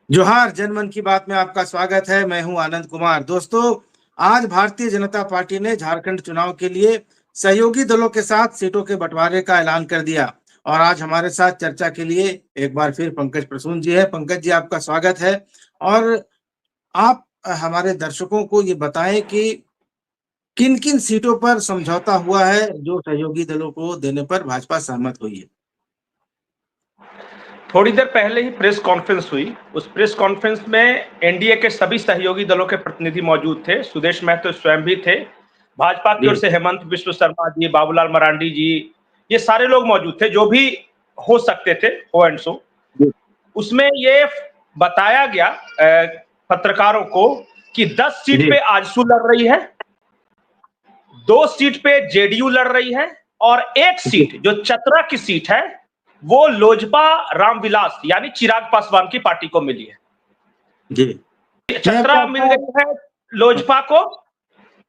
जोहार जनमन की बात में आपका स्वागत है। मैं हूं आनंद कुमार। दोस्तों, आज भारतीय जनता पार्टी ने झारखंड चुनाव के लिए सहयोगी दलों के साथ सीटों के बंटवारे का ऐलान कर दिया और आज हमारे साथ चर्चा के लिए एक बार फिर पंकज प्रसून जी है। पंकज जी, आपका स्वागत है। और आप हमारे दर्शकों को ये बताएं कि किन किन सीटों पर समझौता हुआ है जो सहयोगी दलों को देने पर भाजपा सहमत हुई है। थोड़ी देर पहले ही प्रेस कॉन्फ्रेंस हुई। उस प्रेस कॉन्फ्रेंस में एनडीए के सभी सहयोगी दलों के प्रतिनिधि मौजूद थे। सुदेश महतो स्वयं भी थे। भाजपा की ओर जी से हेमंत बिश्व शर्मा जी, बाबूलाल मरांडी जी, ये सारे लोग मौजूद थे जो भी हो सकते थे, हो एंड सो। जी उसमें ये बताया गया पत्रकारों को कि 10 सीट जी पे आजसू लड़ रही है, 2 सीट पे जेडीयू लड़ रही है और एक जी सीट जो चतरा की सीट है वो लोजपा रामविलास यानी चिराग पासवान की पार्टी को मिली है। जी मैं चतरा मिल गई है लोजपा को।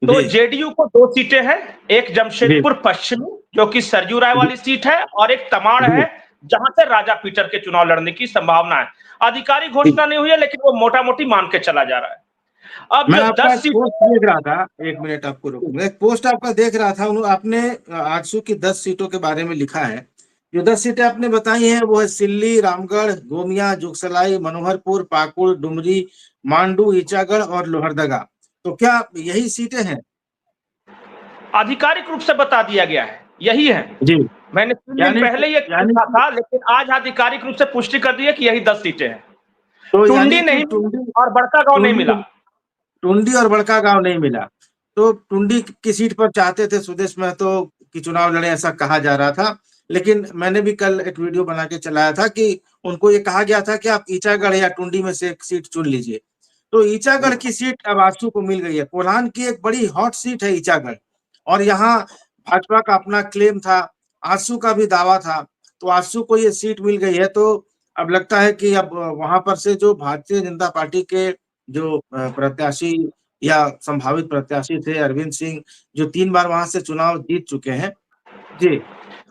तो जी जेडीयू को 2 सीटें हैं, एक जी जमशेदपुर पश्चिमी जो कि सरजू राय वाली सीट है और एक तमाड़ जी है जहां से राजा पीटर के चुनाव लड़ने की संभावना है। आधिकारिक जी। घोषणा नहीं हुई है लेकिन वो मोटा मोटी मान के चला जा रहा है। अब मैं जो आपका 10 एक सीटें, पोस्ट देख रहा था, एक मिनट आपको रोकूंगा। एक पोस्ट आपका देख रहा था, आपने आजसू की 10 सीटों के बारे में लिखा है। जो 10 सीटें आपने बताई हैं वो है सिल्ली, रामगढ़, गोमिया, जुगसलाई, मनोहरपुर, पाकुड़, डुमरी, मांडू, ईचागढ़ और लोहरदगा। तो क्या यही सीटें हैं? आधिकारिक रूप से बता दिया गया है, यही है। जी। मैंने 3 दिन यानी पहले ये यानी लिखा था लेकिन आज आधिकारिक रूप से पुष्टि कर दी है कि यही 10 सीटें हैं। तो यानी टुंडी कि नहीं मिला टुंडी और बड़का गांव नहीं मिला। टुंडी टुंडी और बड़का गांव नहीं मिला। तो टुंडी की सीट पर चाहते थे सुदेश महतो की चुनाव लड़े, ऐसा कहा जा रहा था। लेकिन मैंने भी कल एक वीडियो बना के चलाया था कि उनको ये कहा गया था कि आप ईचागढ़ या टुंडी में से एक सीट चुन लीजिए। तो ईचागढ़ की सीट अब आजसू को मिल गई है। कोल्हान की एक बड़ी हॉट सीट है ईचागढ़, और यहाँ भाजपा का अपना क्लेम था, आजसू का भी दावा था। तो आजसू को ये सीट मिल गई है। तो अब लगता है कि अब वहां पर से जो भारतीय जनता पार्टी के जो प्रत्याशी या संभावित प्रत्याशी थे, अरविंद सिंह, जो 3 बार वहां से चुनाव जीत चुके हैं। जी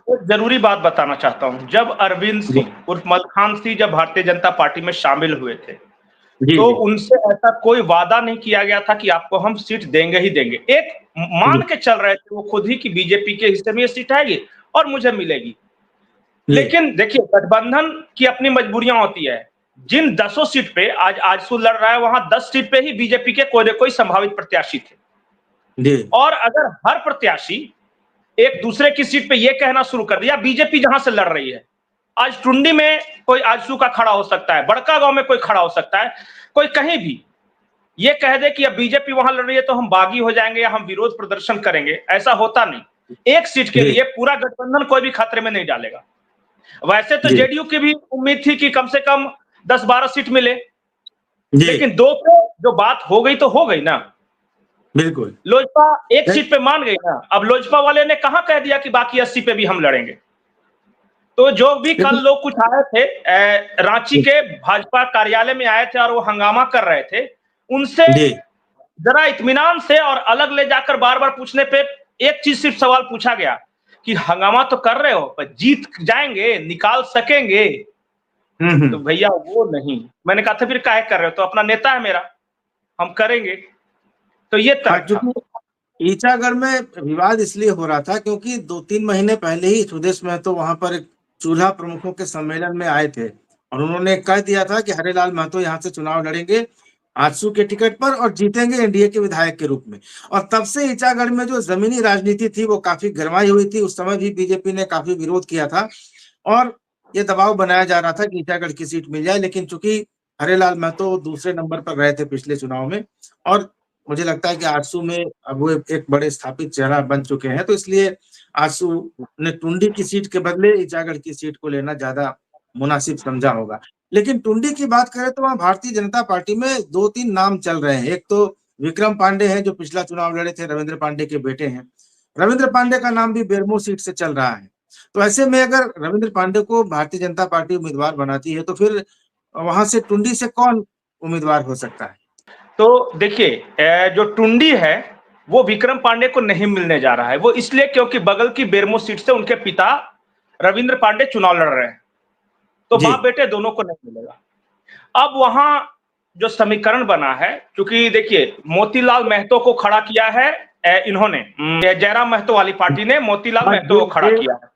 एक जरूरी बात बताना चाहता हूं, जब अरविंद जी सिंह उर्फ मलखान सिंह जब भारतीय जनता पार्टी में शामिल हुए थे जी तो जी उनसे ऐसा कोई वादा नहीं किया गया था कि आपको हम सीट देंगे ही देंगे। एक मान जी के चल रहे थे वो खुद ही कि बीजेपी के हिस्से में ये सीट आएगी और मुझे मिलेगी। जी लेकिन देखिए, गठबंधन की अपनी मजबूरियां होती है। जिन 10 सीट पे आज आजसू लड़ रहा है वहां 10 सीट पे ही बीजेपी के कोई न कोई संभावित प्रत्याशी थे। जी और अगर हर प्रत्याशी एक दूसरे की सीट पे यह कहना शुरू कर दिया बीजेपी जहां से लड़ रही है, आज टुंडी में कोई आजसू का खड़ा हो सकता है, बड़का गांव में कोई खड़ा हो सकता है, कोई कहीं भी ये कह दे कि अब बीजेपी वहां लड़ रही है तो हम बागी हो जाएंगे या हम विरोध प्रदर्शन करेंगे, ऐसा होता नहीं। एक सीट के जी लिए पूरा गठबंधन कोई भी खतरे में नहीं डालेगा। वैसे तो जी जेडीयू की भी उम्मीद थी कि कम से कम 10-12 सीट मिले, जी लेकिन 2 पे जो बात हो गई तो हो गई ना। बिल्कुल। लोजपा एक सीट पे मान गई ना। अब लोजपा वाले ने कहां कह दिया कि बाकी 80 पे भी हम लड़ेंगे। तो जो भी कल लेकिन लोग कुछ आए थे रांची के भाजपा कार्यालय में आए थे और वो हंगामा कर रहे थे, उनसे जी जरा इत्मीनान से और अलग ले जाकर बार बार पूछने पे एक चीज सिर्फ सवाल पूछा गया कि हंगामा तो कर रहे हो पर जीत जाएंगे, निकाल सकेंगे? तो हम्म। भैया वो नहीं। मैंने कहा था फिर काहे कर रहे हो? तो अपना नेता है मेरा, हम करेंगे। तो ये हाँ, तर्क था। क्योंकि ईचागढ़ में विवाद इसलिए हो रहा था क्योंकि 2-3 महीने पहले ही सुदेश महतो वहां पर एक चूल्हा प्रमुखों के सम्मेलन में आए थे और उन्होंने कह दिया था कि हरेलाल महतो यहाँ से चुनाव लड़ेंगे आजसू के टिकट पर और जीतेंगे एनडीए के विधायक के रूप में। और तब से ईचागढ़ में जो जमीनी राजनीति थी वो काफी गरमाई हुई थी। उस समय भी बीजेपी ने काफी विरोध किया था और ये दबाव बनाया जा रहा था कि ईचागढ़ की सीट मिल जाए। लेकिन चूंकि हरेलाल महतो दूसरे नंबर पर रहे थे पिछले चुनाव में और मुझे लगता है कि आजसू में अब वो एक बड़े स्थापित चेहरा बन चुके हैं, तो इसलिए आजसू ने टुंडी की सीट के बदले ईचागढ़ की सीट को लेना ज्यादा मुनासिब समझा होगा। लेकिन टुंडी की बात करें तो वहां भारतीय जनता पार्टी में 2-3 नाम चल रहे हैं। एक तो विक्रम पांडे हैं जो पिछला चुनाव लड़े थे, रविंद्र पांडे के बेटे हैं। रविंद्र पांडे का नाम भी बेरमो सीट से चल रहा है। तो ऐसे में अगर रविंद्र पांडे को भारतीय जनता पार्टी उम्मीदवार बनाती है तो फिर वहां से टुंडी से कौन उम्मीदवार हो सकता है? तो देखिए, जो टुंडी है वो विक्रम पांडे को नहीं मिलने जा रहा है। वो इसलिए क्योंकि बगल की बेरमो सीट से उनके पिता रविंद्र पांडे चुनाव लड़ रहे हैं। तो जी बाप बेटे दोनों को नहीं मिलेगा। अब वहां जो समीकरण बना है, क्योंकि देखिए मोतीलाल महतो को खड़ा किया है इन्होंने, जयराम महतो वाली पार्टी ने मोतीलाल महतो को खड़ा किया है,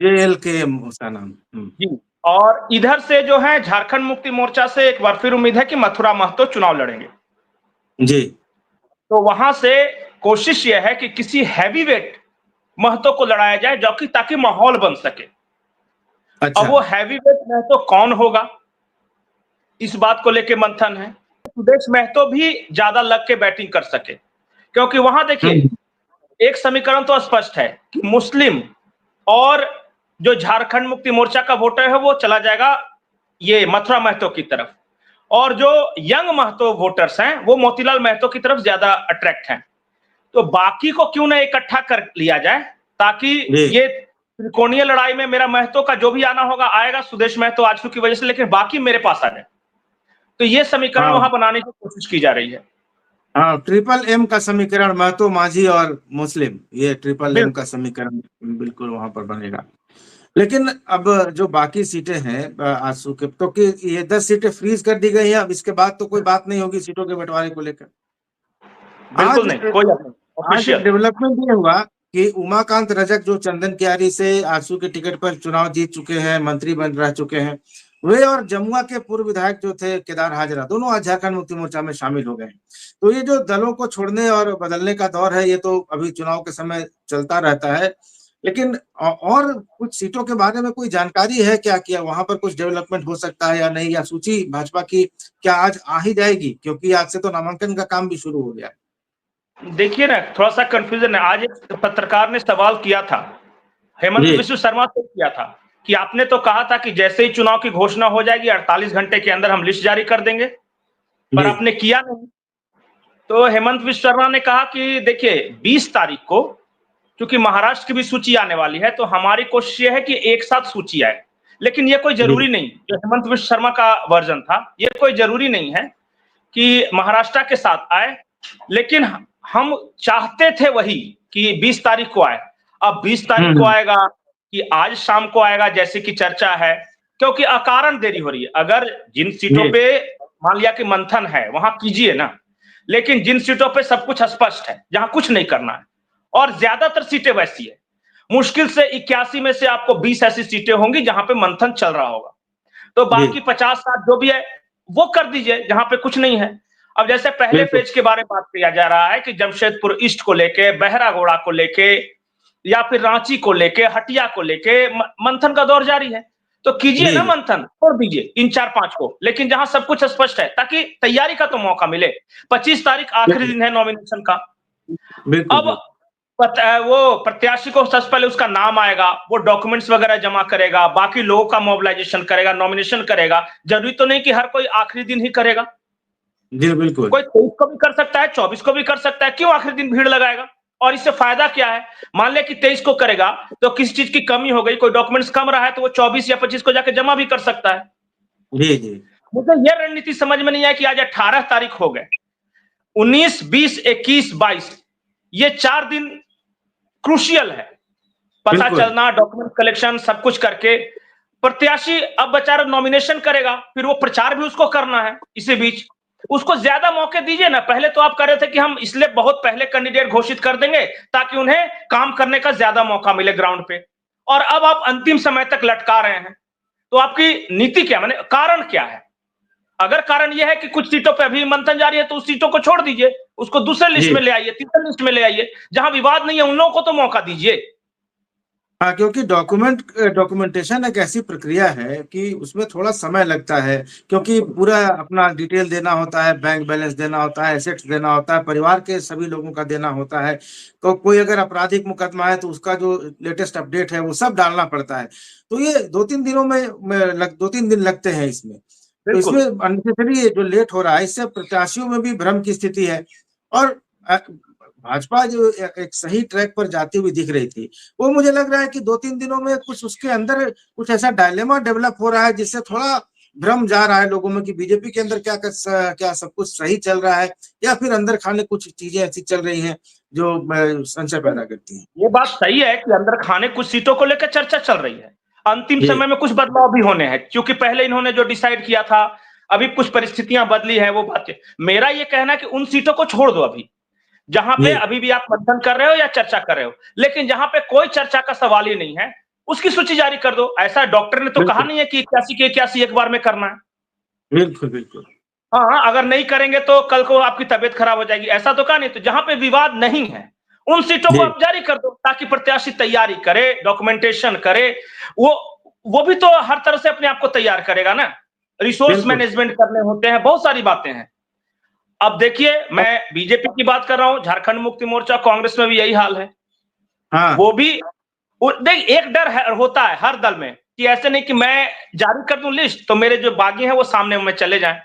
JLK उसका नाम। जी। और इधर से जो है झारखंड मुक्ति मोर्चा से एक बार फिर उम्मीद है कि मथुरा महतो चुनाव लड़ेंगे जी। तो वहां से कोशिश यह है कि किसी हैवीवेट महतो को लड़ाया जाए, जो कि ताकि माहौल बन सके। अच्छा। अब वो हैवीवेट महतो कौन होगा, इस बात को लेके मंथन है। सुदेश महतो भी ज्यादा लग के बैटिंग कर सके, क्योंकि वहां देखिए एक समीकरण तो स्पष्ट है कि मुस्लिम और जो झारखंड मुक्ति मोर्चा का वोटर है वो चला जाएगा ये मथुरा महतो की तरफ, और जो यंग महतो वोटर्स हैं वो मोतीलाल महतो की तरफ ज्यादा अट्रैक्ट हैं। तो बाकी को क्यों ना इकट्ठा कर लिया जाए, ताकि ये त्रिकोणीय लड़ाई में मेरा महतो का जो भी आना होगा आएगा, सुदेश महतो आजसू की वजह से, लेकिन बाकी मेरे पास आ जाए। तो ये समीकरण वहां बनाने की कोशिश की जा रही है। हाँ, ट्रिपल M का समीकरण, महतो, माझी और मुस्लिम, ये ट्रिपल M का समीकरण बिल्कुल वहां पर बनेगा। लेकिन अब जो बाकी सीटें हैं आजसू के, तो कि ये 10 सीटें फ्रीज कर दी गई हैं, अब इसके बाद तो कोई बात नहीं होगी सीटों के बंटवारे को लेकर। बिल्कुल नहीं, कोई आज एक डेवलपमेंट ये हुआ कि उमाकांत रजक जो चंदन कियारी से आजसू के टिकट पर चुनाव जीत चुके हैं, मंत्री बन रह चुके हैं, वे और जमुआ के पूर्व विधायक जो थे केदार हाजरा, दोनों आज झारखंड मुक्ति मोर्चा में शामिल हो गए। तो ये जो दलों को छोड़ने और बदलने का दौर है, ये तो अभी चुनाव के समय चलता रहता है। लेकिन और कुछ सीटों के बारे में कोई जानकारी है क्या, कि वहां पर कुछ डेवलपमेंट हो सकता है या नहीं, या सूची भाजपा की क्या आज आ ही जाएगी, क्योंकि आज से तो नामांकन का काम भी शुरू हो गया। देखिए ना, थोड़ा सा कंफ्यूजन है। आज एक पत्रकार ने सवाल किया था, हेमंत विश्व शर्मा से किया था, कि आपने तो कहा था कि जैसे ही चुनाव की घोषणा हो जाएगी 48 घंटे के अंदर हम लिस्ट जारी कर देंगे, पर आपने किया नहीं। तो हेमंत विश्व शर्मा ने कहा कि देखिए 20 तारीख को, क्योंकि महाराष्ट्र की भी सूची आने वाली है, तो हमारी कोशिश ये है कि एक साथ सूची आए। लेकिन ये कोई जरूरी नहीं, जो हेमंत विश्व शर्मा का वर्जन था, ये कोई जरूरी नहीं है कि महाराष्ट्र के साथ आए, लेकिन हम चाहते थे वही कि 20 तारीख को आए। अब 20 तारीख को आएगा कि आज शाम को आएगा, जैसे कि चर्चा है, क्योंकि अकारण देरी हो रही है। अगर जिन सीटों पे मान लिया कि मंथन है वहां कीजिए ना, लेकिन जिन सीटों पे सब कुछ स्पष्ट है, जहां कुछ नहीं करना है, और ज्यादातर सीटें वैसी है, मुश्किल से 81 में से आपको 20 ऐसी सीटें होंगी जहां पे मंथन चल रहा होगा। तो बाकी 50-60 जो भी है वो कर दीजिए जहां पे कुछ नहीं है। अब जैसे पहले फेज के बारे में बात किया जा रहा है कि जमशेदपुर ईस्ट को लेके, बहरागोड़ा को लेके, या फिर रांची को लेके, हटिया को लेके मंथन का दौर जारी है। तो कीजिए ना मंथन, छोड़ दीजिए इन 4-5 को, लेकिन जहां सब कुछ स्पष्ट है, ताकि तैयारी का तो मौका मिले। 25 तारीख आखिरी दिन है नॉमिनेशन का। अब वो प्रत्याशी को सबसे पहले उसका नाम आएगा, वो डॉक्यूमेंट्स वगैरह जमा करेगा, बाकी लोगों का मोबिलाइजेशन करेगा, नॉमिनेशन करेगा। जरूरी तो नहीं कि हर कोई आखिरी दिन ही करेगा, जी बिल्कुल, कोई 23 को भी कर सकता है, 24 को भी कर सकता है। क्यों आखिरी दिन भीड़ लगाएगा? और इससे फायदा क्या है? मान ले कि 23 को करेगा तो किसी चीज की कमी हो गई, कोई डॉक्यूमेंट्स कम रहा है, तो वो 24 या 25 को जाके जमा भी कर सकता है। जी। मुझे यह रणनीति समझ में नहीं आया कि आज 18 तारीख हो गए, 19, 20, 21, 22, ये 4 दिन क्रूशियल है, पता चलना, डॉक्यूमेंट कलेक्शन, सब कुछ करके प्रत्याशी अब बेचारा नॉमिनेशन करेगा, फिर वो प्रचार भी उसको करना है। इसी बीच उसको ज्यादा मौके दीजिए ना। पहले तो आप कह रहे थे कि हम इसलिए बहुत पहले कैंडिडेट घोषित कर देंगे ताकि उन्हें काम करने का ज्यादा मौका मिले ग्राउंड पे, और अब आप अंतिम समय तक लटका रहे हैं। तो आपकी नीति क्या, माने कारण क्या है? अगर कारण यह है कि कुछ सीटों पे अभी मंथन जारी है, तो उस सीटों को छोड़ दीजिए, उसको दूसरे लिस्ट में ले आइए, तीसरे लिस्ट में ले आइए, जहां विवाद नहीं है उन लोगों को तो मौका दीजिए। हाँ, क्योंकि डॉक्यूमेंटेशन एक ऐसी प्रक्रिया है कि उसमें थोड़ा समय लगता है, क्योंकि पूरा अपना डिटेल देना होता है, बैंक बैलेंस देना होता है, एसेट्स देना होता है, परिवार के सभी लोगों का देना होता है। तो कोई अगर आपराधिक मुकदमा है तो उसका जो लेटेस्ट अपडेट है वो सब डालना पड़ता है। तो ये 2-3 दिनों में 2-3 दिन लगते हैं इसमें। तो इसमें अननेसेसरी जो लेट हो रहा है, इससे प्रत्याशियों में भी भ्रम की स्थिति है। और भाजपा जो एक सही ट्रैक पर जाती हुई दिख रही थी, वो मुझे लग रहा है कि 2-3 दिनों में कुछ उसके अंदर कुछ ऐसा डायलेमा डेवलप हो रहा है, जिससे थोड़ा भ्रम जा रहा है लोगों में कि बीजेपी के अंदर क्या सब कुछ सही चल रहा है, या फिर अंदर खाने कुछ चीजें ऐसी चल रही हैं जो संशय पैदा करती हैं। ये बात सही है कि अंदर खाने कुछ सीटों को लेकर चर्चा चल रही है। अंतिम समय में कुछ बदलाव भी होने हैं, क्योंकि पहले इन्होंने जो डिसाइड किया था अभी कुछ परिस्थितियां बदली है, वो बात है। मेरा ये कहना है कि उन सीटों को छोड़ दो अभी, जहां पे अभी भी आप मंथन कर रहे हो या चर्चा कर रहे हो, लेकिन जहां पे कोई चर्चा का सवाल ही नहीं है, उसकी सूची जारी कर दो। ऐसा डॉक्टर ने तो कहा नहीं है कि 81 के 81 एक बार में करना है। बिल्कुल बिल्कुल। हाँ, अगर नहीं करेंगे तो कल को आपकी तबीयत खराब हो जाएगी, ऐसा तो कहा नहीं। तो जहां पे विवाद नहीं है उन सीटों को आप जारी कर दो, ताकि प्रत्याशी तैयारी करे, डॉक्यूमेंटेशन करे। वो भी तो हर तरह से अपने आप को तैयार करेगा ना, रिसोर्स मैनेजमेंट करने होते हैं, बहुत सारी बातें हैं। अब देखिए, मैं बीजेपी की बात कर रहा हूं, झारखंड मुक्ति मोर्चा, कांग्रेस में भी यही हाल है। हाँ। वो भी देख, एक डर होता है हर दल में कि ऐसे नहीं कि मैं जारी कर दूं लिस्ट तो मेरे जो बागी हैं वो सामने में चले जाएं,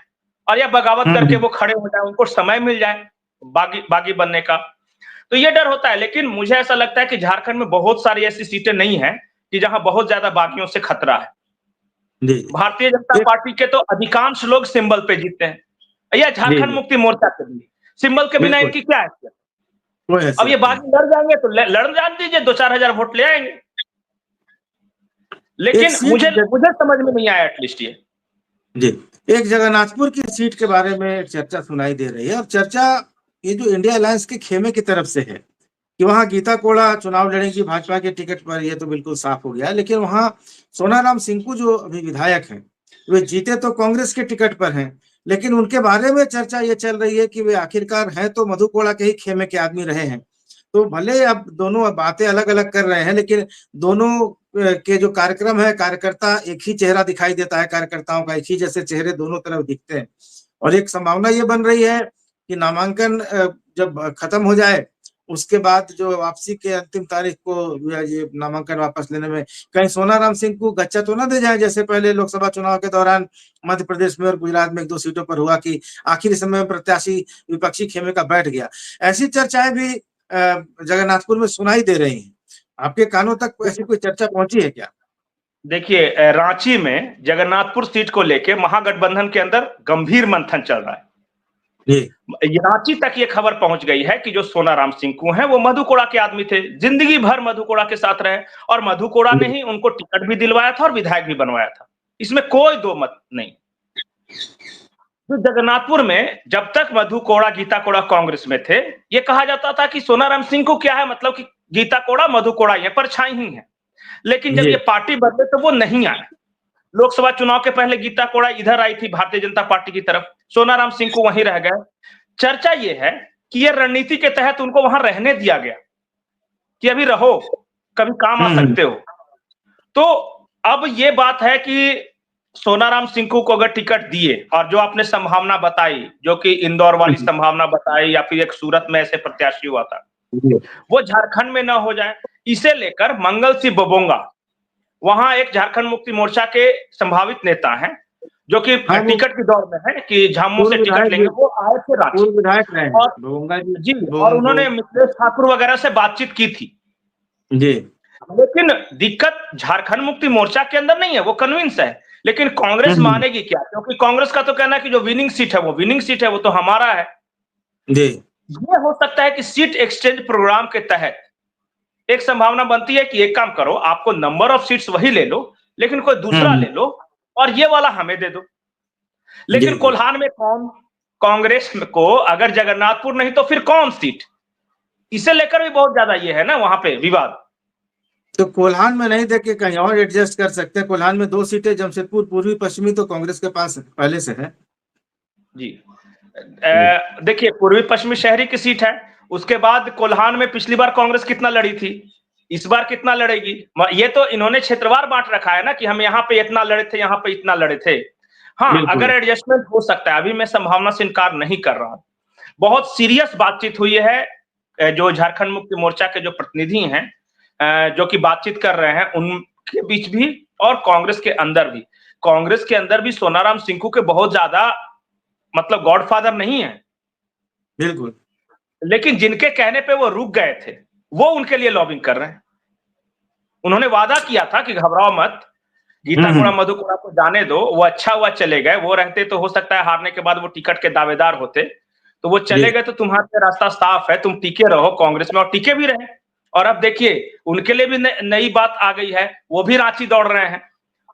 और या बगावत करके वो खड़े हो जाए, उनको समय मिल जाए बागी बनने का। तो ये डर होता है। लेकिन मुझे ऐसा लगता है कि झारखंड में बहुत सारी ऐसी सीटें नहीं है कि जहां बहुत ज्यादा बागियों से खतरा है। भारतीय जनता पार्टी के तो अधिकांश लोग सिंबल पे जीते हैं, या झारखंड मुक्ति मोर्चा के भी सिंबल के बिना इनकी क्या है। अब ये बागी लड़ जाएंगे तो लड़ जान दीजिए, 2-4 हजार वोट ले आएंगे। लेकिन मुझे समझ में नहीं आया एटलीस्ट ये। जी, एक जगन्नाथपुर की सीट के बारे में चर्चा सुनाई दे रही है, और चर्चा ये जो इंडिया अलायंस के खेमे की तरफ से है कि वहां गीता कोड़ा चुनाव लड़ेंगी भाजपा के टिकट पर, ये तो बिल्कुल साफ हो गया। लेकिन वहां सोनाराम सिंकू जो अभी विधायक हैं, वे जीते तो कांग्रेस के टिकट पर हैं, लेकिन उनके बारे में चर्चा ये चल रही है कि वे आखिरकार हैं तो मधु कोड़ा के ही खेमे के आदमी रहे हैं। तो भले अब दोनों बातें अलग अलग कर रहे हैं, लेकिन दोनों के जो कार्यक्रम है, कार्यकर्ता एक ही चेहरा दिखाई देता है, कार्यकर्ताओं का एक ही जैसे चेहरे दोनों तरफ दिखते हैं। और एक संभावना ये बन रही है कि नामांकन जब खत्म हो जाए, उसके बाद जो वापसी के अंतिम तारीख को ये नामांकन वापस लेने में कहीं सोनाराम सिंह को गच्चा तो ना दे जाए, जैसे पहले लोकसभा चुनाव के दौरान मध्य प्रदेश में और गुजरात में 1-2 सीटों पर हुआ कि आखिरी समय में प्रत्याशी विपक्षी खेमे का बैठ गया। ऐसी चर्चाएं भी जगन्नाथपुर में सुनाई दे रही हैं। आपके कानों तक ऐसी कोई चर्चा पहुंची है क्या? देखिए, रांची में जगन्नाथपुर सीट को लेके महागठबंधन के अंदर गंभीर मंथन चल रहा है। रांची तक ये खबर पहुंच गई है कि जो सोनाराम सिंकू हैं वो मधु कोड़ा के आदमी थे, जिंदगी भर मधु कोड़ा के साथ रहे, और मधु कोड़ा ने ही उनको टिकट भी दिलवाया था और विधायक भी बनवाया था, इसमें कोई दो मत नहीं। तो जगन्नाथपुर में जब तक मधु कोड़ा गीता कोड़ा कांग्रेस में थे, ये कहा जाता था कि सोनाराम सिंकू क्या है, मतलब कि गीता कोड़ा मधु कोड़ा ये परछाई ही है। लेकिन जब ये पार्टी बदले तो वो नहीं आए। लोकसभा चुनाव के पहले गीता कोड़ा इधर आई थी भारतीय जनता पार्टी की तरफ, सोनाराम सिंकू वहीं रह गए। चर्चा ये है कि ये रणनीति के तहत उनको वहां रहने दिया गया कि अभी रहो, कभी काम आ सकते हो। तो अब ये बात है कि सोनाराम सिंकू को अगर टिकट दिए, और जो आपने संभावना बताई, जो कि इंदौर वाली संभावना बताई, या फिर एक सूरत में ऐसे प्रत्याशी हुआ था, वो झारखंड में ना हो जाए, इसे लेकर मंगल सिंह बबोंगा, वहां एक झारखंड मुक्ति मोर्चा के संभावित नेता हैं, जो कि टिकट की दौड़ में है कि झामू से टिकट लेंगे, वो आए थे रांची, और उन्होंने मिथिलेश ठाकुर वगैरह से बातचीत की थी जी। लेकिन दिक्कत झारखंड मुक्ति मोर्चा के अंदर नहीं है, वो कन्विंस है, लेकिन कांग्रेस मानेगी क्या? क्योंकि कांग्रेस का तो कहना है कि जो विनिंग सीट है वो विनिंग सीट है, वो तो हमारा है जी। ये हो सकता है कि सीट एक्सचेंज प्रोग्राम के तहत एक संभावना बनती है कि एक काम करो, आपको नंबर ऑफ सीट्स वही ले लो, लेकिन कोई दूसरा ले लो और ये वाला हमें दे दो। लेकिन कोल्हान में कौन, कांग्रेस को अगर जगन्नाथपुर नहीं तो फिर कौन सीट, इसे लेकर भी बहुत ज्यादा ये है ना वहां पे विवाद। तो कोल्हान में नहीं देके कहीं और एडजस्ट कर सकते हैं। कोल्हान में 2 सीटें जमशेदपुर पूर्वी पश्चिमी तो कांग्रेस के पास पहले से है जी। देखिए, पूर्वी पश्चिमी शहरी की सीट है, उसके बाद कोल्हान में पिछली बार कांग्रेस कितना लड़ी थी, इस बार कितना लड़ेगी, ये तो इन्होंने क्षेत्रवार बांट रखा है ना कि हम यहाँ पे इतना लड़े थे, यहाँ पे इतना लड़े थे। हाँ, अगर एडजस्टमेंट हो सकता है, अभी मैं संभावना से इनकार नहीं कर रहा हूं। बहुत सीरियस बातचीत हुई है, जो झारखंड मुक्ति मोर्चा के जो प्रतिनिधि हैं, जो कि बातचीत कर रहे हैं, उनके बीच भी और कांग्रेस के अंदर भी सोनाराम सिंकू के बहुत ज्यादा मतलब गॉडफादर नहीं है बिल्कुल, लेकिन जिनके कहने पे वो रुक गए थे, वो उनके लिए लॉबिंग कर रहे हैं। उन्होंने वादा किया था कि घबराओ मत, गीता कोड़ा मधु कोड़ा को जाने दो, वो अच्छा हुआ चले गए, वो रहते तो हो सकता है हारने के बाद वो टिकट के दावेदार होते, तो वो चले गए, तो तुम्हारे रास्ता साफ है, तुम टिके रहो कांग्रेस में, और टिके भी रहे। और अब देखिए, उनके लिए भी नई बात आ गई है, वो भी रांची दौड़ रहे हैं।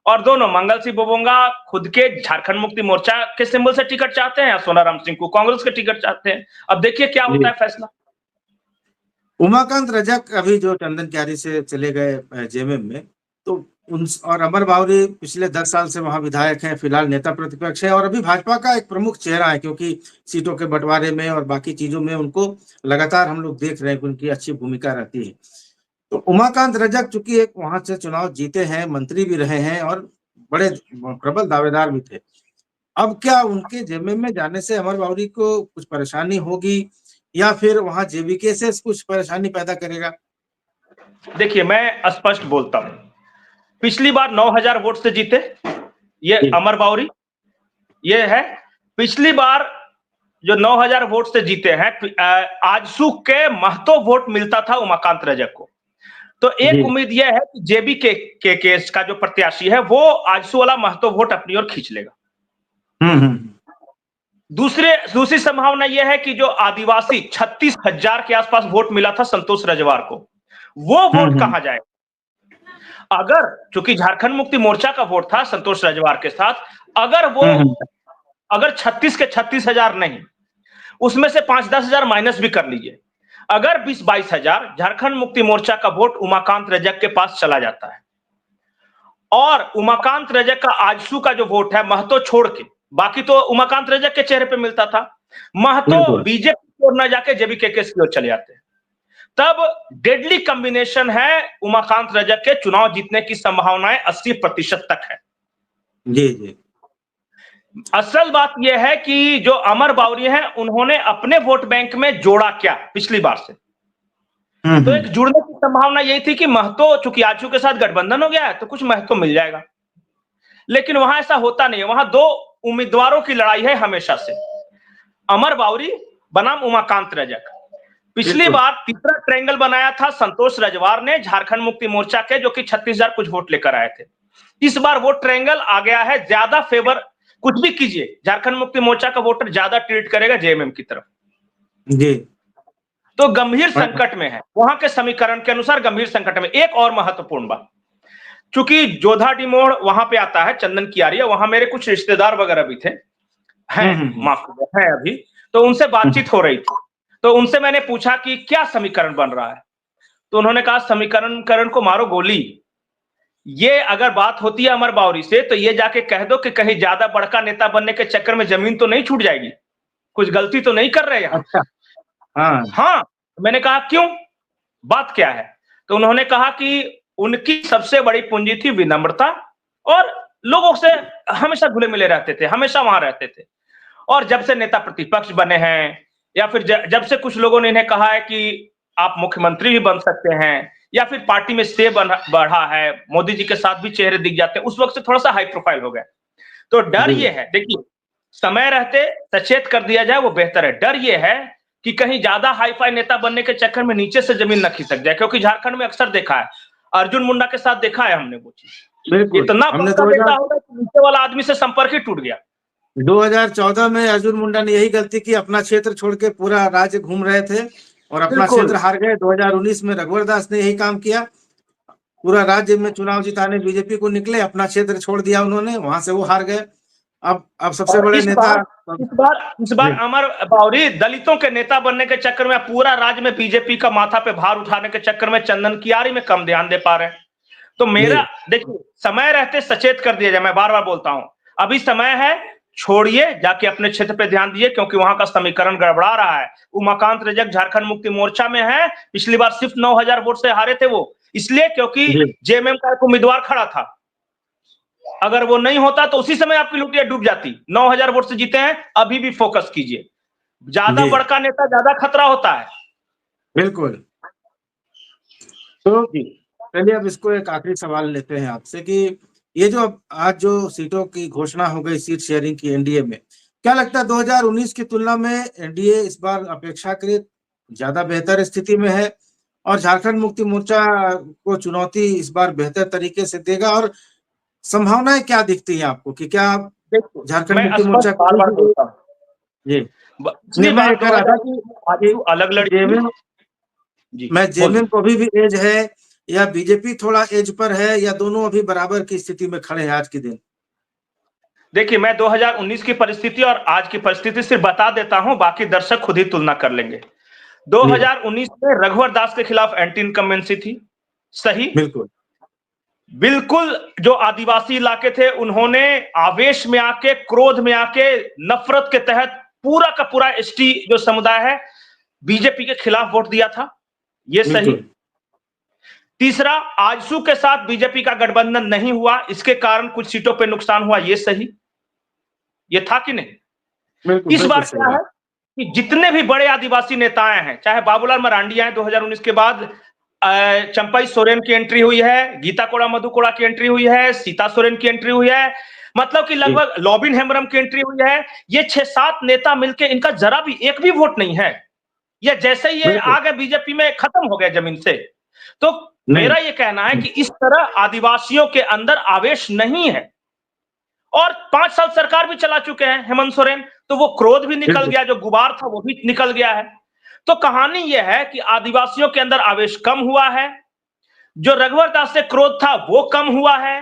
और दोनों मंगल सिंह बुबोंगा खुद के झारखंड मुक्ति मोर्चा के सिंबल से टिकट चाहते हैं या सोनाराम सिंह को कांग्रेस के टिकट चाहते हैं। अब देखिए क्या होता है फैसला। उमाकांत रजक अभी जो चंदन क्यारी से चले गए जेएमएम में, तो उन और अमर बावरी पिछले 10 साल से वहां विधायक हैं, फिलहाल नेता प्रतिपक्ष है और अभी भाजपा का एक प्रमुख चेहरा है, क्योंकि सीटों के बंटवारे में और बाकी चीजों में उनको लगातार हम लोग देख रहे हैं कि उनकी अच्छी भूमिका रहती है। तो उमाकांत रजक चूंकि एक वहां से चुनाव जीते हैं, मंत्री भी रहे हैं और बड़े प्रबल दावेदार भी थे। अब क्या उनके जेएमएम में जाने से अमर बावरी को कुछ परेशानी होगी या फिर वहां जेवीके से कुछ परेशानी पैदा करेगा? देखिए मैं स्पष्ट बोलता हूं, पिछली बार 9000 वोट से जीते ये अमर बावरी, ये है पिछली बार जो 9000 वोट से जीते हैं। आजसू के महतो वोट मिलता था उमाकांत रजक को। तो एक उम्मीद यह है कि जेबी के केस का जो प्रत्याशी है वो आजसू वाला महतो वोट अपनी ओर खींच लेगा। दूसरी संभावना यह है कि जो आदिवासी 36,000 के आसपास वोट मिला था संतोष रजवार को, वो वोट कहां जाएगा? अगर चूंकि झारखंड मुक्ति मोर्चा का वोट था संतोष रजवार के साथ, अगर 36 के 36,000 नहीं, उसमें से 5-10 हजार माइनस भी कर लीजिए, अगर 20-22 हजार झारखंड मुक्ति मोर्चा का वोट उमाकांत रजक के पास चला जाता है और उमाकांत रजक का आजसू का जो वोट है महतो छोड़ के, बाकी तो उमाकांत रजक के चेहरे पे मिलता था, महतो बीजेपी की ओर न जाके जेबी के की ओर चले जाते हैं, तब डेडली कॉम्बिनेशन है। उमाकांत रजक के चुनाव जीतने की संभावनाएं 80% तक है। जी। असल बात यह है कि जो अमर बावरी हैं उन्होंने अपने वोट बैंक में जोड़ा क्या पिछली बार से, तो एक जुड़ने की संभावना यही थी कि महतो, चूंकि आजसू के साथ गठबंधन हो गया है तो कुछ महतो मिल जाएगा, लेकिन वहां ऐसा होता नहीं है। वहां 2 उम्मीदवारों की लड़ाई है हमेशा से, अमर बावरी बनाम उमाकांत रजक। पिछली बार तीसरा ट्रायंगल बनाया था संतोष रजवार ने झारखंड मुक्ति मोर्चा के, जो कि 36,000 कुछ वोट लेकर आए थे। इस बार वो ट्रायंगल आ गया है, ज्यादा फेवर कुछ भी कीजिए झारखंड मुक्ति मोर्चा का वोटर ज्यादा ट्रीट करेगा जेएमएम की तरफ। जी। तो गंभीर संकट में है, वहां के समीकरण के अनुसार गंभीर संकट में। एक और महत्वपूर्ण बात, चूंकि जोधा डिमोड़ वहां पे आता है, चंदन कियारिया, वहां मेरे कुछ रिश्तेदार वगैरह भी थे, हैं अभी, तो उनसे बातचीत हो रही थी। तो उनसे मैंने पूछा कि क्या समीकरण बन रहा है, तो उन्होंने कहा समीकरण को मारो गोली। ये अगर बात होती है अमर बावरी से तो ये जाके कह दो कि कहीं ज्यादा बड़का नेता बनने के चक्कर में जमीन तो नहीं छूट जाएगी, कुछ गलती तो नहीं कर रहे हैं। अच्छा। हाँ, मैंने कहा क्यों, बात क्या है? तो उन्होंने कहा कि उनकी सबसे बड़ी पूंजी थी विनम्रता और लोगों से हमेशा घुले मिले रहते थे, हमेशा वहां रहते थे। और जब से नेता प्रतिपक्ष बने हैं या फिर जब से कुछ लोगों ने इन्हें कहा है कि आप मुख्यमंत्री भी बन सकते हैं, या फिर पार्टी में से बढ़ा है, मोदी जी के साथ भी चेहरे दिख जाते हैं, उस वक्त से थोड़ा सा हाई प्रोफाइल हो गया। तो डर ये है, देखिए समय रहते सचेत कर दिया जाए वो बेहतर है। डर ये है कि कहीं ज्यादा हाई फाई नेता बनने के चक्कर में नीचे से जमीन न खिसक जाए, क्योंकि झारखंड में अक्सर देखा है, अर्जुन मुंडा के साथ देखा है हमने वो चीज, इतना बड़ा नेता होगा कि नीचे वाला आदमी से संपर्क ही टूट गया। 2014 में अर्जुन मुंडा ने यही गलती की, अपना क्षेत्र छोड़ के पूरा राज्य घूम रहे थे और अपना क्षेत्र हार गए। 2019 में रघुवर दास ने यही काम किया, पूरा राज्य में चुनाव जिताने बीजेपी को निकले, अपना क्षेत्र छोड़ दिया उन्होंने, वहां से वो हार गए। अब सबसे बड़े नेता इस बार अमर बावरी दलितों के नेता बनने के चक्कर में, पूरा राज्य में बीजेपी का माथा पे भार उठाने के चक्कर में चंदन कियारी में कम ध्यान दे पा रहे हैं। तो मेरा देखिए, समय रहते सचेत कर दिया जाए, मैं बार बार बोलता हूं, अभी समय है, छोड़िए, जाके अपने क्षेत्र पे ध्यान दीजिए, क्योंकि वहां का समीकरण गड़बड़ा रहा है। उमाकांत रजक झारखंड मुक्ति मोर्चा में है, पिछली बार सिर्फ 9000 वोट से हारे थे वो, इसलिए क्योंकि जेएमएम का एक उम्मीदवार खड़ा था। अगर वो नहीं होता तो उसी समय आपकी लुटिया डूब जाती। 9000 वोट से जीते हैं, अभी भी फोकस कीजिए, ज्यादा बड़का नेता ज्यादा खतरा होता है। बिल्कुल। तो चलिए अब इसको एक आखिरी सवाल लेते हैं आपसे कि ये जो आज जो सीटों की घोषणा हो गई सीट शेयरिंग की एनडीए में, क्या लगता है 2019 की तुलना में एनडीए इस बार अपेक्षाकृत ज्यादा बेहतर स्थिति में है और झारखंड मुक्ति मोर्चा को चुनौती इस बार बेहतर तरीके से देगा? और संभावनाएं क्या दिखती है आपको कि क्या झारखंड मुक्ति मोर्चा अलग लड़के, मैं जेएमएम को भी एज है, या बीजेपी थोड़ा एज पर है, या दोनों अभी बराबर की स्थिति में खड़े हैं आज के दिन? देखिए, मैं 2019 की परिस्थिति और आज की परिस्थिति सिर्फ बता देता हूं, बाकी दर्शक खुद ही तुलना कर लेंगे। 2019 में रघुवर दास के खिलाफ एंटी इनकम्बेंसी थी, सही? बिल्कुल बिल्कुल। जो आदिवासी इलाके थे उन्होंने आवेश में आके, क्रोध में आके, नफरत के तहत पूरा का पूरा एसटी जो समुदाय है बीजेपी के खिलाफ वोट दिया था, ये सही। तीसरा, आजसू के साथ बीजेपी का गठबंधन नहीं हुआ, इसके कारण कुछ सीटों पे नुकसान हुआ, ये सही। ये था कि नहीं? इस बार क्या है कि जितने भी बड़े आदिवासी नेताएं हैं, चाहे बाबूलाल मरांडी आए 2019 के बाद, चंपाई सोरेन की एंट्री हुई है, गीता कोड़ा मधु कोड़ा की एंट्री हुई है, सीता सोरेन की एंट्री हुई है, मतलब कि लगभग लॉबिन हेम्ब्रम की एंट्री हुई है। ये 6-7 नेता मिलकर, इनका जरा भी एक भी वोट नहीं है, ये जैसे ही ये आ गए बीजेपी में खत्म हो गया जमीन से। तो मेरा ये कहना है कि इस तरह आदिवासियों के अंदर आवेश नहीं है। और 5 साल सरकार भी चला चुके हैं हेमंत सोरेन, तो वो क्रोध भी निकल गया, जो गुबार था वो भी निकल गया है। तो कहानी यह है कि आदिवासियों के अंदर आवेश कम हुआ है, जो रघुवर दास से क्रोध था वो कम हुआ है।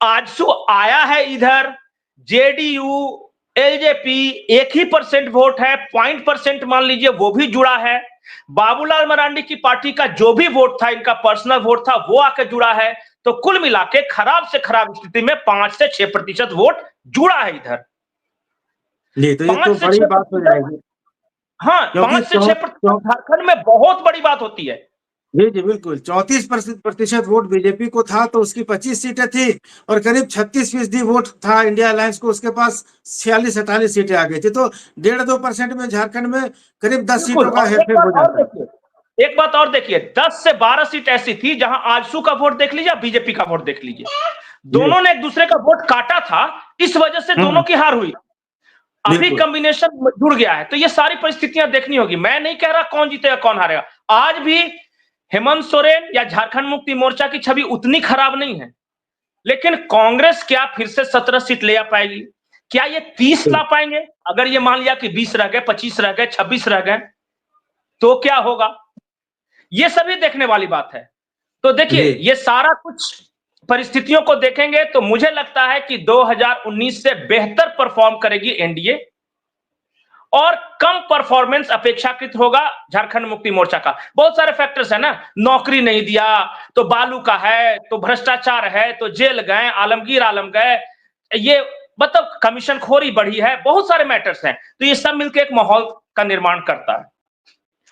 आजसू आया है इधर, जेडीयू एलजेपी 1% वोट है, 0.% मान लीजिए वो भी जुड़ा है। बाबूलाल मरांडी की पार्टी का जो भी वोट था, इनका पर्सनल वोट था, वो आके जुड़ा है। तो कुल मिला के खराब से खराब स्थिति में 5 से 6% वोट जुड़ा है इधर। ये तो बड़ी बात हो जाएगी। हाँ, 5 से 6% झारखंड में बहुत बड़ी बात होती है। जी बिल्कुल। 34% वोट बीजेपी को था, तो उसकी 25 सीटें थी, और करीब 36% वोट था इंडिया अलायंस को, उसके पास 46-48 सीटें आ गई थी। तो 1.5-2% में झारखंड में करीब 10 सीटों का हेरफेर हो जाता है। एक बात और देखिए, 10 से 12 सीट ऐसी थी जहां आजसू का वोट देख लीजिए, बीजेपी का वोट देख लीजिए, दोनों ने एक दूसरे का वोट काटा था, इस वजह से दोनों की हार हुई। अभी कॉम्बिनेशन जुड़ गया है, तो ये सारी परिस्थितियां देखनी होगी। मैं नहीं कह रहा कौन जीतेगा कौन हारेगा। आज भी हेमंत सोरेन या झारखंड मुक्ति मोर्चा की छवि उतनी खराब नहीं है, लेकिन कांग्रेस क्या फिर से 17 सीट ले आ पाएगी? क्या ये 30 ला पाएंगे? अगर ये मान लिया कि 20 रह गए, 25 रह गए, 26 रह गए, तो क्या होगा? ये सभी देखने वाली बात है। तो देखिए, ये सारा कुछ परिस्थितियों को देखेंगे तो मुझे लगता है कि 2019 से बेहतर परफॉर्म करेगी एनडीए, और कम परफॉर्मेंस अपेक्षाकृत होगा झारखंड मुक्ति मोर्चा का। बहुत सारे फैक्टर्स है ना, नौकरी नहीं दिया, तो बालू का है, तो भ्रष्टाचार है, तो जेल गए, आलमगीर आलम गए, ये मतलब कमीशन खोरी बढ़ी है, बहुत सारे मैटर्स हैं। तो ये सब मिलकर एक माहौल का निर्माण करता है।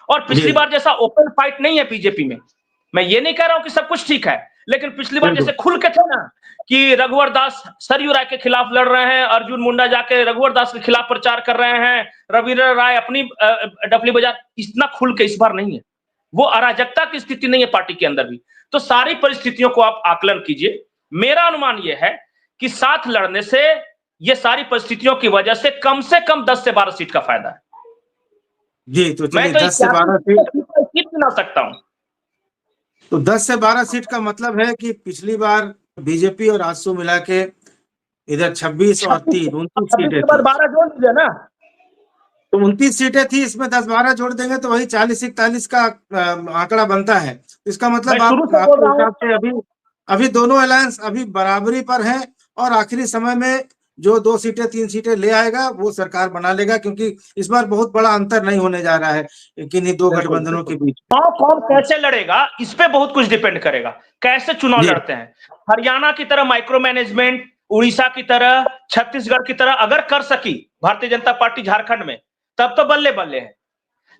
और पिछली बार जैसा ओपन फाइट नहीं है बीजेपी में। मैं ये नहीं कह रहा हूं कि सब कुछ ठीक है, लेकिन पिछली बार जैसे खुल के थे ना कि रघुवर दास सरयू राय के खिलाफ लड़ रहे हैं, अर्जुन मुंडा जाके रघुवर दास के खिलाफ प्रचार कर रहे हैं, रविंद्र राय अपनी डफली बजा, इतना खुल के इस बार नहीं है। वो अराजकता की स्थिति नहीं है पार्टी के अंदर भी। तो सारी परिस्थितियों को आप आकलन कीजिए। मेरा अनुमान यह है कि साथ लड़ने से, ये सारी परिस्थितियों की वजह से कम 10 से 12 सीट का फायदा है। जी, तो मैं तो 10 से 12 सीट बना सकता हूं। तो 10 से 12 सीट का मतलब है कि पिछली बार बीजेपी और आजसू मिला के इधर 26 और 3 29 सीटें थी। 12 जोड़ दीजिए ना, तो 29 सीटें थी, इसमें 10-12 जोड़ देंगे तो वही 40-41 का आंकड़ा बनता है। इसका मतलब आपके हिसाब से अभी दोनों अलायंस अभी बराबरी पर हैं, और आखिरी समय में जो 2 सीटें 3 सीटें ले आएगा वो सरकार बना लेगा, क्योंकि इस बार बहुत बड़ा अंतर नहीं होने जा रहा है किन्हीं दो गठबंधनों के बीच। कौन कैसे लड़ेगा इस पे बहुत कुछ डिपेंड करेगा, कैसे चुनाव लड़ते हैं। हरियाणा की तरह माइक्रो मैनेजमेंट, उड़ीसा की तरह, छत्तीसगढ़ की तरह अगर कर सकी भारतीय जनता पार्टी झारखंड में, तब तो बल्ले बल्ले है।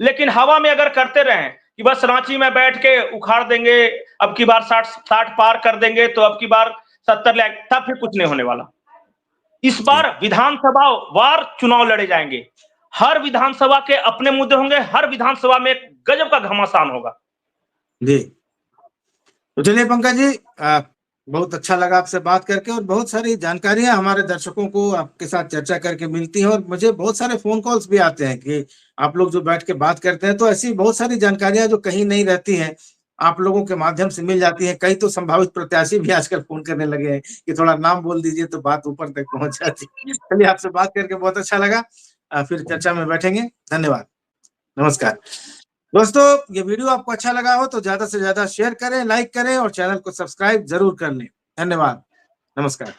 लेकिन हवा में अगर करते रहे कि बस रांची में बैठ के उखाड़ देंगे, अब की बार 60 पार कर देंगे, तो अब की बार 70 ले, तब फिर कुछ नहीं होने वाला। इस बार विधानसभा वार चुनाव लड़े जाएंगे, हर विधानसभा के अपने मुद्दे होंगे, हर विधानसभा में एक गजब का घमासान होगा। जी, तो चलिए पंकज जी, बहुत अच्छा लगा आपसे बात करके, और बहुत सारी जानकारियां हमारे दर्शकों को आपके साथ चर्चा करके मिलती हैं। और मुझे बहुत सारे फोन कॉल्स भी आते हैं कि आप लोग जो बैठ के बात करते हैं, तो ऐसी बहुत सारी जानकारियां जो कहीं नहीं रहती हैं, आप लोगों के माध्यम से मिल जाती है। कई तो संभावित प्रत्याशी भी आजकल फोन करने लगे हैं कि थोड़ा नाम बोल दीजिए, तो बात ऊपर तक पहुंच जाती है। चलिए, आपसे बात करके बहुत अच्छा लगा, फिर चर्चा में बैठेंगे। धन्यवाद, नमस्कार। दोस्तों ये वीडियो आपको अच्छा लगा हो तो ज्यादा से ज्यादा शेयर करें, लाइक करें और चैनल को सब्सक्राइब जरूर कर लें। धन्यवाद, नमस्कार।